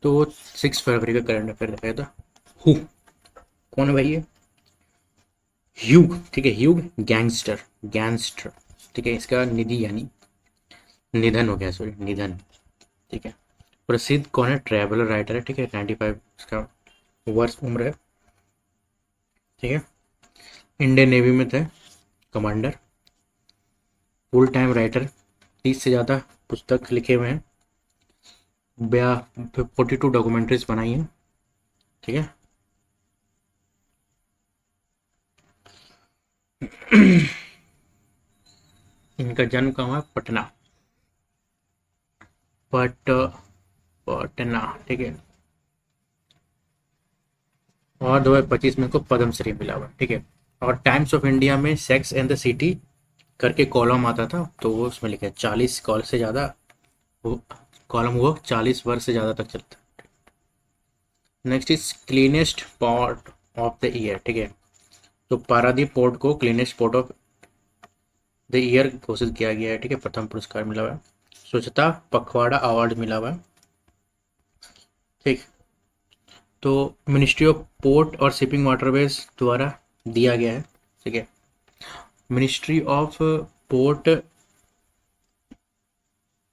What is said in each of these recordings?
तो 6 फरवरी का current affair दिखाया था। हु, कौन है भाई ये? ह्यूग, ठीक है, ह्यूग गैंगस्टर, गैंगस्टर, ठीक है, इसका निधि यानी निधन हो गया, सॉरी निधन, ठीक है। प्रसिद्ध कौन है? ट्रैवलर राइटर है, ठीक है, 95 इसका वर्ष उम्र है, ठीक है। इंडियन नेवी में थे, कमांडर, फुल टाइम राइटर, 30 से ज़्यादा पुस्तक लिखे हुए हैं, 42 डॉक्यूमेंट्रीज बनाई हैं, ठीक है। इनका जन्म कहाँ हुआ है? पटना, पट पटना, ठीक है। और 2025 में इनको पद्मश्री मिला हुआ, ठीक है। और टाइम्स ऑफ इंडिया में सेक्स एंड द सिटी करके कॉलम आता था, तो वो उसमें लिखा है 40 कॉल से ज़्यादा, वो कॉलम वो 40 वर्ष से ज़्यादा तक चलता है। Next is cleanest port of the year, ठीक है। तो पारादीप पोर्ट को cleanest port of the year घोषित किया गया है, ठीक है, प्रथम पुरस्कार मिला हुआ है। स्वच्छता पखवाड़ा अवार्ड मिला हुआ है, ठीक। तो मिनिस्ट्री ऑफ पोर्ट और शिपिंग वाटरवेज द्वारा दिया गया है, ठीक है। Ministry of port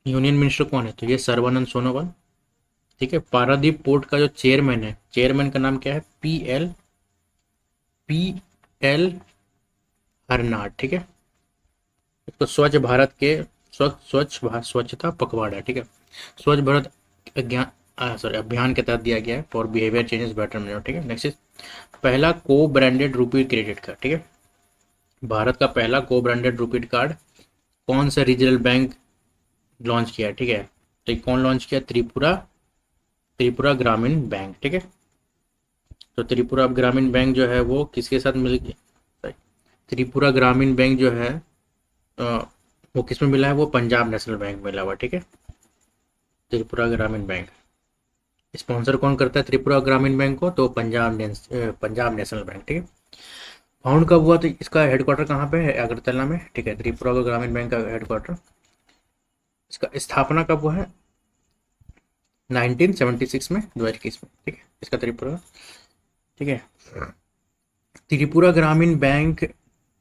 union minister कौन है? तो ये सर्बानंद सोनोवाल, ठीक है। पारादीप पोर्ट का जो चेयरमैन है, चेयरमैन का नाम क्या है? पी एल हरनाड, ठीक है। इसको स्वच्छ भारत के स्वच्छता पखवाड़ा, ठीक है, स्वच्छ भारत अभियान के तहत दिया गया है for behaviour changes better management, ठीक है। नेक्स्ट इज पहला को ब्रांडेड रुपी क्रेडिट कार्ड, ठीक है। भारत का पहला को ब्रांडेड रुपी कार्ड कौन सा रीजनल बैंक लॉन्च किया है, ठीक है। तो ये कौन लॉन्च किया? त्रिपुरा, त्रिपुरा ग्रामीण बैंक, ठीक है। तो त्रिपुरा ग्रामीण बैंक जो है वो किसके साथ मिल गया? त्रिपुरा ग्रामीण बैंक जो है अ, वो किस में मिला है? वो पंजाब नेशनल बैंक में मिला हुआ, ठीक है। त्रिपुरा ग्रामीण बैंक स्पॉन्सर कौन करता है त्रिपुरा ग्रामीण बैंक को? तो पंजाब नेशनल बैंक, ठीक है। फाउंड कब हुआ? तो इसका हेडक्वार्टर कहाँ पे है? अगरतला में, ठीक है, त्रिपुरा ग्रामीण बैंक का हेडक्वार्टर। इसका स्थापना कब हुआ है? 1976 में, 2021 में, ठीक है, इसका त्रिपुरा, ठीक है। त्रिपुरा ग्रामीण बैंक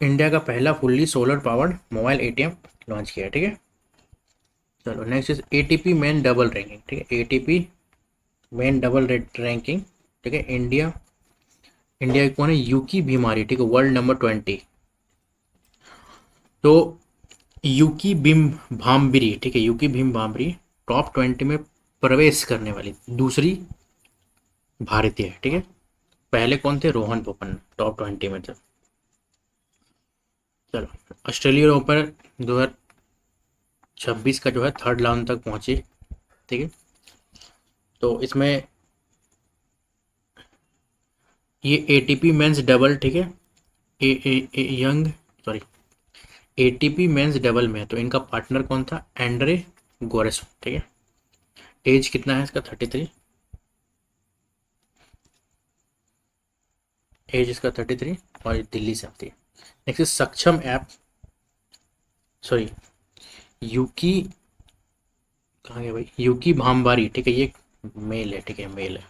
इंडिया का पहला fully solar powered mobile ATM launch किया है, ठीक है। चलो next is ATP main double ranking, ठीक है, एटीपी मेन डबल रैंकिंग, ठीक है। इंडिया इंडिया की कौन है? यूकी बीमारी, ठीक है, वर्ल्ड नंबर 20। तो यूकी बिम भाम्बरी, ठीक है, यूकी भीम भाम्बरी टॉप 20 में प्रवेश करने वाली दूसरी भारतीय है, ठीक है। पहले कौन थे? रोहन बोपन्ना टॉप 20 में थे। चलो ऑस्ट्रेलियन ओपन 2026 का जो है थर्ड राउंड तक पहुंची, ठीक है। तो इसमें ये एटीपी मेंस डबल, ठीक है, a, a, a, young sorry ATP men's double में, तो इनका पार्टनर कौन था? एंड्रे गोरेस, ठीक है। एज कितना है इसका? 33, एज इसका 33, और दिल्ली से आती है। नेक्स्ट सक्षम ऐप, सॉरी यूकी, कहाँ गया भाई? यूकी भामबारी, ठीक है, ये मेल है, ठीक है, मेल है,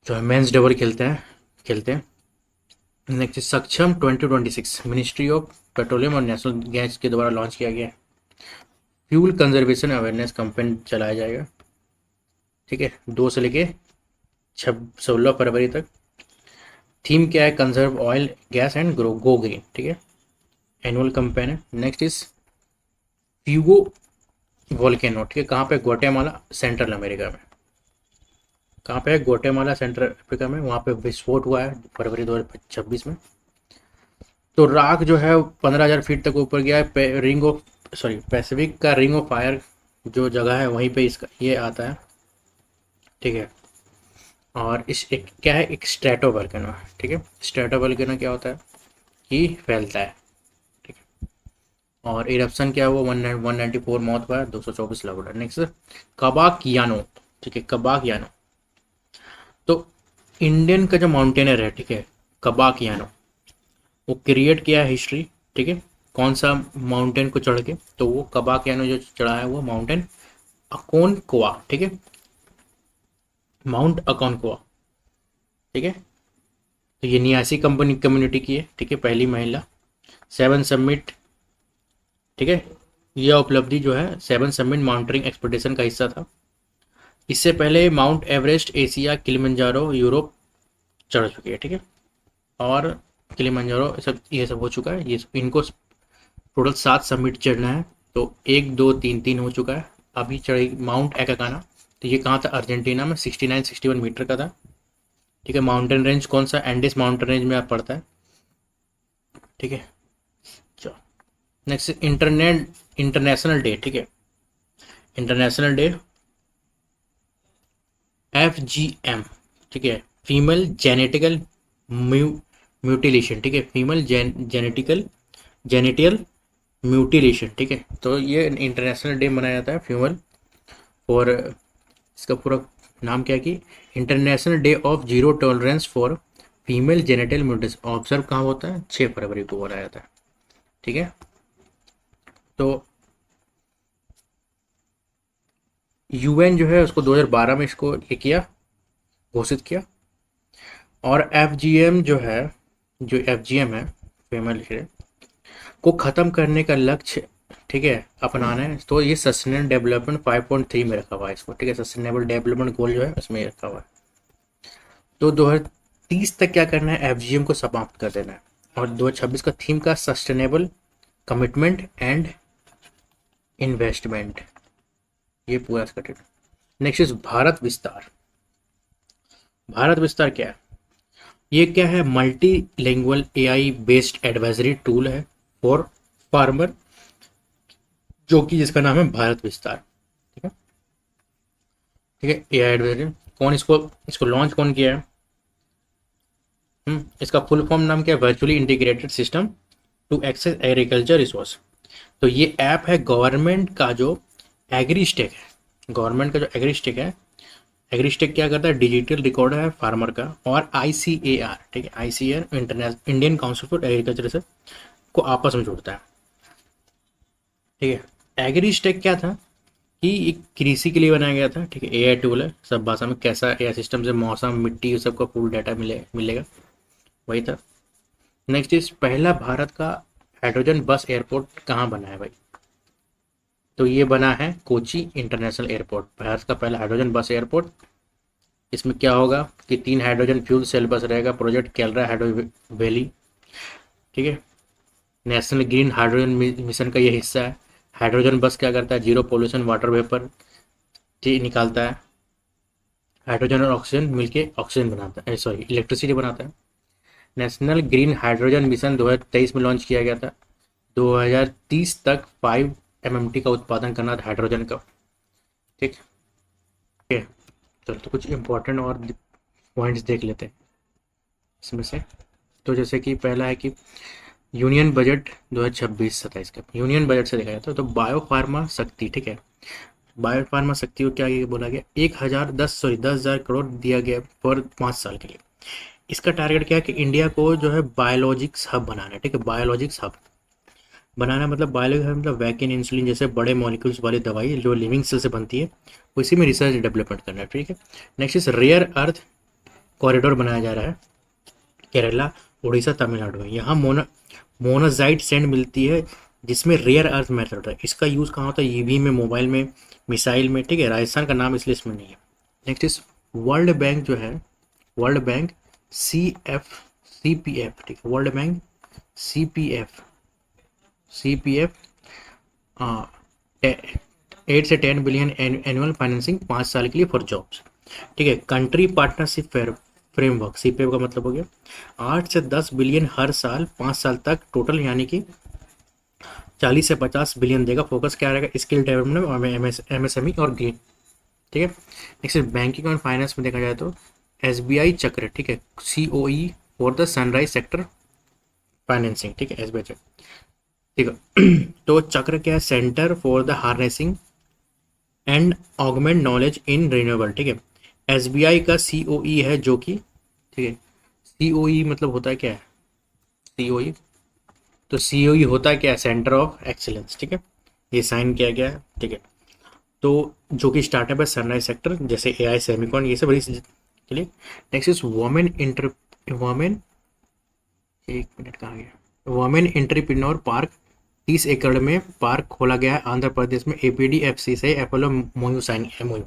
जो है मेंस डबल खेलते हैं। नेक्स्ट सक्षम 2026 मिनिस्ट्री ऑफ पेट्रोलियम और नेशनल गैस के द्वारा लॉन्च किया गया है। फ्यूल कंजर्वेशन अवेयरनेस कैंपेन चलाया जाएगा, ठीक है, 2 से लेके 16 फरवरी तक। थीम क्या है? Conserve oil gas and grow go green, ठीक है, एनुअल कैंपेन है। नेक्स्ट इज फ्यूगो वोल्केनो, ठीक है, कहाँ पे? ग्वाटेमाला, सेंट्रल अमेरिका में। कहाँ पे है? ग्वाटेमाला, सेंट्रल अफ्रीका में, वहाँ पे विस्फोट हुआ है फरवरी 2026 में। तो राख जो है 15,000 फीट तक ऊपर गया है। रिंग ऑफ सॉरी पैसिफिक का रिंग ऑफ फायर जो जगह है वहीं पे इसका ये आता है, ठीक है। और इस एक क्या है? एक स्ट्रेटो वोल्केनो है, ठीक है। स्ट्रेटो वोल्केनो क्या होता है? कि फैलता है, ठीक है। और इरप्शन क्या हुआ? 194 मौत हुआ है, 224 लाख उड़ा। नेक्स्ट कबाक यानो, ठीक है, कबाक यानो। तो इंडियन का जो माउंटेनर है, ठीक है, कबाक यानो, वो क्रिएट किया है हिस्ट्री, ठीक है, कौन सा माउंटेन को चढ़ के? तो वो कबाक यानो जो चढ़ा है वो माउंटेन अकोनक्वा, ठीक है, माउंट अकोनक्वा, ठीक है। तो ये नियासी कंपनी कम्युनिटी की है, ठीक है, पहली महिला। सेवन समिट, ठीक है, यह उपलब्धि जो है सेवन समिट माउंटेनिंग एक्सपेडिशन का हिस्सा था। इससे पहले mount Everest, Asia, Kilimanjaro, Europe चढ़ चुकी है, ठीक है। और किलिमंजारो सब ये सब हो चुका है, ये सब इनको टोटल 7 समिट चढ़ना है। तो 1 2 3 3 हो चुका है। अभी चढ़ेगी माउंट एकाकाना। तो ये कहाँ था, अर्जेंटीना में, 69-61 मीटर का था, ठीक है। माउंटेन रेंज कौन सा, एंडीज माउंटेन रेंज में आप पड़ता है, ठीक है। चलो नेक्स्ट, इंटरनेशनल डे, ठीक है, इंटरनेशनल डे FGM, ठीक है, फीमेल जेनेटिकल म्यूटिलेशन, ठीक है, फीमेल जेनेटिकल जेनिटल म्यूटिलेशन, ठीक है। तो ये इंटरनेशनल डे मनाया जाता है फीमेल, और इसका पूरा नाम क्या है कि international day of zero tolerance for female genital mutation. Observe कहाँ होता है, 6 फरवरी को मनाया जाता है, ठीक है। तो UN जो है उसको 2012 में इसको ये किया, घोषित किया। और FGM जो है, जो FGM है, फीमेल को ख़त्म करने का लक्ष्य, ठीक है, अपनाना है। तो ये सस्टेनेबल डेवलपमेंट 5.3 में रखा हुआ है इसको, ठीक है, सस्टेनेबल डेवलपमेंट गोल जो है उसमें रखा हुआ है। तो 2030 तक क्या करना है, FGM को समाप्त कर देना है। और 2026 का थीम का सस्टेनेबल कमिटमेंट एंड इन्वेस्टमेंट, ये पूरा इसका। नेक्स्ट इज भारत विस्तार। भारत विस्तार क्या है, ये क्या है, multi language AI based advisory tool है फॉर फार्मर, जो कि जिसका नाम है भारत विस्तार, ठीक है, ठीक है। AI एडवाइजरी कौन, इसको इसको लॉन्च कौन किया है, इसका फुल फॉर्म नाम क्या है, virtually integrated system to access agriculture resource. तो ये ऐप है गवर्नमेंट का जो एग्रीस्टेक है, गवर्नमेंट का जो एग्रीस्टेक है। एग्रीस्टेक क्या करता है, डिजिटल रिकॉर्ड है फार्मर का, और ICAR, ठीक है, ICAR international Indian council for agriculture research को आपस में जोड़ता है, ठीक है। एग्रीस्टेक क्या था कि एक कृषि के लिए बनाया गया था, ठीक है। AI टूल है, सब भाषा में, कैसा AI सिस्टम से मौसम, मिट्टी, सबका फुल डाटा मिलेगा, वही था। नेक्स्ट इज पहला भारत का हाइड्रोजन बस एयरपोर्ट कहाँ बना है भाई, तो ये बना है कोची इंटरनेशनल एयरपोर्ट, भारत का पहला हाइड्रोजन बस एयरपोर्ट। इसमें क्या होगा कि 3 हाइड्रोजन फ्यूल सेल बस रहेगा, प्रोजेक्ट कैलरा हाइड्रो वैली, ठीक है। नेशनल ग्रीन हाइड्रोजन मिशन का ये हिस्सा है। हाइड्रोजन बस क्या करता है, जीरो पोल्यूशन वाटर वेपर निकालता है, हाइड्रोजन और ऑक्सीजन मिलके ऑक्सीजन बनाता है, सॉरी इलेक्ट्रिसिटी बनाता है। नेशनल ग्रीन हाइड्रोजन मिशन 2023 में लॉन्च किया गया था। 2030 तक 5 MMT का उत्पादन करना था हाइड्रोजन का, ठीक है। चलो तो कुछ इंपॉर्टेंट और पॉइंट्स देख लेते हैं इसमें से। तो जैसे कि पहला है कि यूनियन बजट 2026-27 का, यूनियन बजट से देखा जाता है तो बायो फार्मा शक्ति, ठीक है, बायो फार्मा शक्ति को क्या ये बोला गया, 10,000 करोड़ दिया गया फॉर 5 साल के लिए। इसका टारगेट क्या है कि इंडिया को जो है बायोलॉजिक्स हब बनाना है, ठीक है, बायोलॉजिक्स हब बनाना, मतलब बायोलॉजिक्स हब मतलब वैक्सीन, इंसुलिन जैसे बड़े मॉलिक्यूल्स वाली दवाई जो लिविंग सेल से बनती है, उसी में रिसर्च डेवलपमेंट करना है, ठीक है। Next is rare earth corridor बनाया जा रहा है केरला, उड़ीसा, तमिलनाडु में। यहाँ मोनाजाइट सैंड मिलती है जिसमें रेयर अर्थ मेथड होता है। इसका यूज़ कहाँ होता है, ईवी में, मोबाइल में, मिसाइल में, ठीक है। राजस्थान का नाम इसलिए इसमें नहीं है। नेक्स्ट इज वर्ल्ड बैंक जो है, वर्ल्ड बैंक CPF, ठीक है, वर्ल्ड बैंक CPF 8 से 10 बिलियन एनुअल फाइनेंसिंग 5 साल के लिए फॉर जॉब्स, ठीक है। कंट्री पार्टनरशिप फ्रेमवर्क, CPF का मतलब हो गया 8 से 10 बिलियन हर साल 5 साल तक टोटल, यानी कि 40 से 50 बिलियन देगा। फोकस क्या रहेगा, स्किल डेवलपमेंट और MSME और ग्रीन, ठीक है। नेक्स्ट बैंकिंग और फाइनेंस में देखा जाए तो SBI चक्र, ठीक है, COE for the sunrise sector financing, ठीक है, SBI चक्र, ठीक है। तो चक्र क्या है, centre for the harnessing and augment knowledge in renewable, ठीक है। SBI का COE है जो कि, ठीक है, COE मतलब होता है क्या है, COE, तो COE होता है क्या, सेंटर ऑफ एक्सीलेंस, ठीक है, ये साइन किया गया है, ठीक है। तो जो कि स्टार्टअप है सनराइज सेक्टर, जैसे AI सेमिकॉन, ये सब बड़ी के लिए। नेक्स्ट इज वोमेन, एक मिनट कहाँ गया, वोमेन एंटरप्रेन्योर पार्क, 30 एकड़ में पार्क खोला गया है आंध्र प्रदेश में, APDFC से अपोलो मोयू साइन MOU।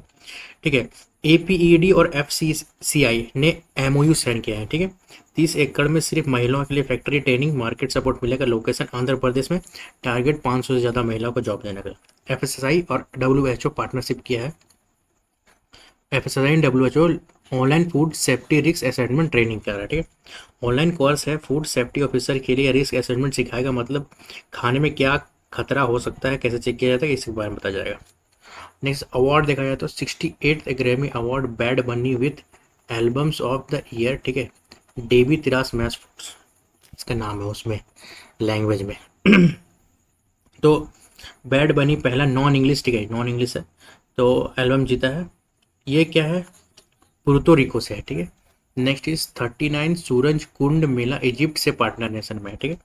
ठीक है, APED और FCCI ने MOU साइन किया है। ठीक है, 30 एकड़ में सिर्फ महिलाओं के लिए फैक्ट्री ट्रेनिंग मार्केट सपोर्ट मिलेगा। लोकेशन आंध्र प्रदेश में। टारगेट 500 से ज़्यादा महिलाओं को जॉब देने का। FSSAI और WHO पार्टनरशिप किया है। FSSAI and WHO online food safety risk assessment training कर रहा है। ठीक है, ऑनलाइन कोर्स है, फूड सेफ्टी ऑफिसर के लिए रिस्क असेसमेंट सिखाएगा, मतलब खाने में क्या खतरा हो सकता है, कैसे चेक किया जाता है, इसके बारे में बताया जाएगा। नेक्स्ट अवार्ड देखा जाए तो 68th ग्रैमी अवार्ड बैड बनी with albums of the year. ठीक है, डेवी तिरास मैच फूड्स इसका नाम है उसमें लैंग्वेज में। तो बैड बनी पहला नॉन इंग्लिश, ठीक है नॉन इंग्लिश है, तो एल्बम जीता है। ये क्या है, पुर्तो रिको से है। ठीक है, next is 39 Suraj Kund Mela Egypt से पार्टनर नेशन में है। ठीक है,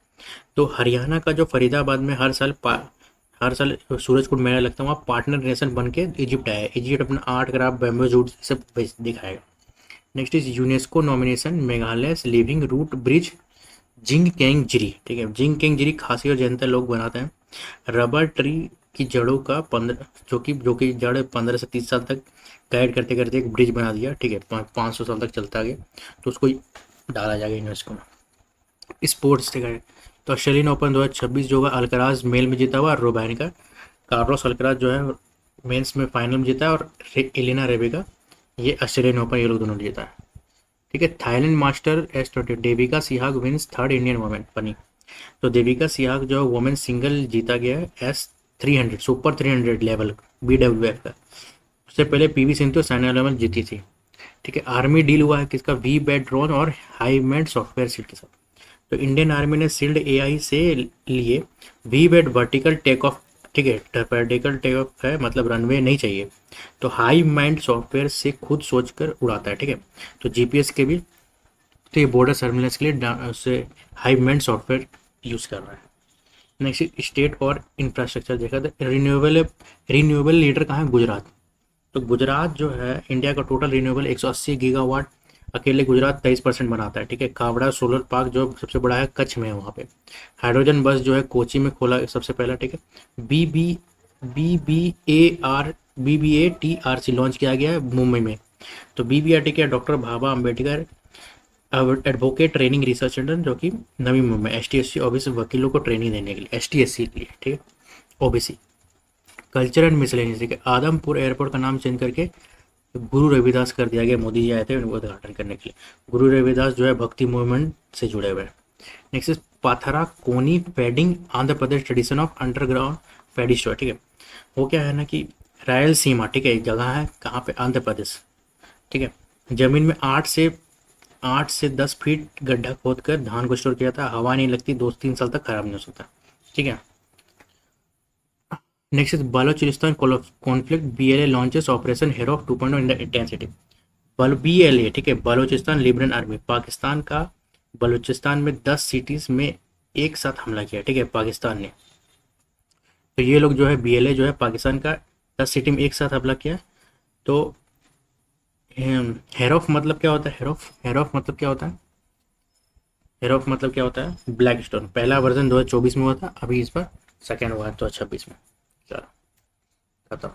तो हरियाणा का जो फरीदाबाद में हर साल सूरज कुंड मेला लगता है, वहाँ पार्टनर नेशन बन के इजिप्ट आया है। इजिप्ट अपना आर्ट क्राफ्ट बैम्बू जूट सब दिखाएगा। Next is UNESCO nomination Meghalaya living root bridge Jingkieng Jri. ठीक है, जिंग केंग जिरी खासी और जनता लोग बनाते हैं। रबर ट्री की जड़ों का 15 जो कि जड़ 15 से 30 साल तक गाइड करते करते एक ब्रिज बना दिया। ठीक है, 500 साल तक चलता गया, तो उसको डाला जाएगा यूनेस्को में। स्पोर्ट्स देखा जाए तो ऑस्ट्रेलियन ओपन 2026 जो है अल्कराज मेल में जीता हुआ, रोबैन का कार्लोस अल्कराज जो है मेंस में फाइनल में जीता है, और एलिना रेबिका ये ऑस्ट्रेलियन ओपन ये लोग दोनों जीता है। ठीक है, Thailand master S20 Devika Sihag wins third Indian women बनी। तो देविका सिहाग जो वुमेन सिंगल जीता गया है S300 सुपर 300 लेवल BWF का। उससे पहले PV सिंधु साइना नेहवाल जीती थी। ठीक है, आर्मी डील हुआ है किसका, VBAT ड्रोन और हाईमेंट सॉफ्टवेयर सीट के साथ। तो इंडियन आर्मी ने सील्ड AI से लिए VBAT वर्टिकल टेक ऑफ। ठीक है, वर्टिकल टेक ऑफ है मतलब रनवे नहीं चाहिए, तो हाई माइंड सॉफ्टवेयर से खुद सोचकर उड़ाता है। ठीक है, तो GPS के भी, तो ये बॉर्डर सर्विलेंस के लिए उससे हाई माइंड सॉफ्टवेयर यूज़ कर रहा है। नेक्स्ट स्टेट और इंफ्रास्ट्रक्चर देखा तो रिन्यूएबल लीडर कहाँ है, गुजरात। तो गुजरात जो है इंडिया का टोटल रिन्यूएबल 180 गीगावाट अकेले गुजरात 23% बनाता है। ठीक है, कावड़ा सोलर पार्क जो सबसे बड़ा है कच्छ में है वहाँ पे। हाइड्रोजन बस जो है कोची में खोला सबसे पहला। ठीक है, BBATRC लॉन्च किया गया है मुंबई में। तो BBRT क्या, doctor Baba Ambedkar advocate training research centre, जो कि नवी मुंबई में ST SC OBC वकीलों को ट्रेनिंग देने के लिए, ST SC के लिए। ठीक है, OBC कल्चर एंड मिसलेनियस। ठीक है, आदमपुर एयरपोर्ट का नाम चेंज करके गुरु रविदास कर दिया गया, मोदी जी आए थे उनको उद्घाटन करने के लिए। गुरु रविदास जो है भक्ति मूवमेंट से जुड़े हुए हैं। नेक्स्ट इज पाथरा कोनी fading Andhra Pradesh tradition of underground फेडी शो। ठीक है, वो क्या है ना कि रायलसीमा, ठीक है एक जगह है कहाँ पे, आंध्र प्रदेश। ठीक है, जमीन में 8 से 10 फीट गड्ढा खोद कर धान को स्टोर किया था, हवा नहीं लगती, 2 3 साल तक खराब नहीं हो सकता। ठीक है, next is Balochistan conflict BLA launches operation Herof 2.0 in the intensity. BLA, ठीक है बलोचिस्तान लिबरल आर्मी, पाकिस्तान का बलूचिस्तान में 10 सिटीज़ में एक साथ हमला किया। ठीक है, पाकिस्तान ने, तो ये लोग जो है BLA जो है पाकिस्तान का 10 सिटी में एक साथ हमला किया। तो हेरोफ मतलब क्या होता है, हेरोफ मतलब क्या होता है, हेरोफ मतलब क्या होता है, ब्लैक स्टोन। पहला वर्जन 2024 में हुआ था, अभी इस पर सेकेंड हुआ है 2026 में। चलो खत्म।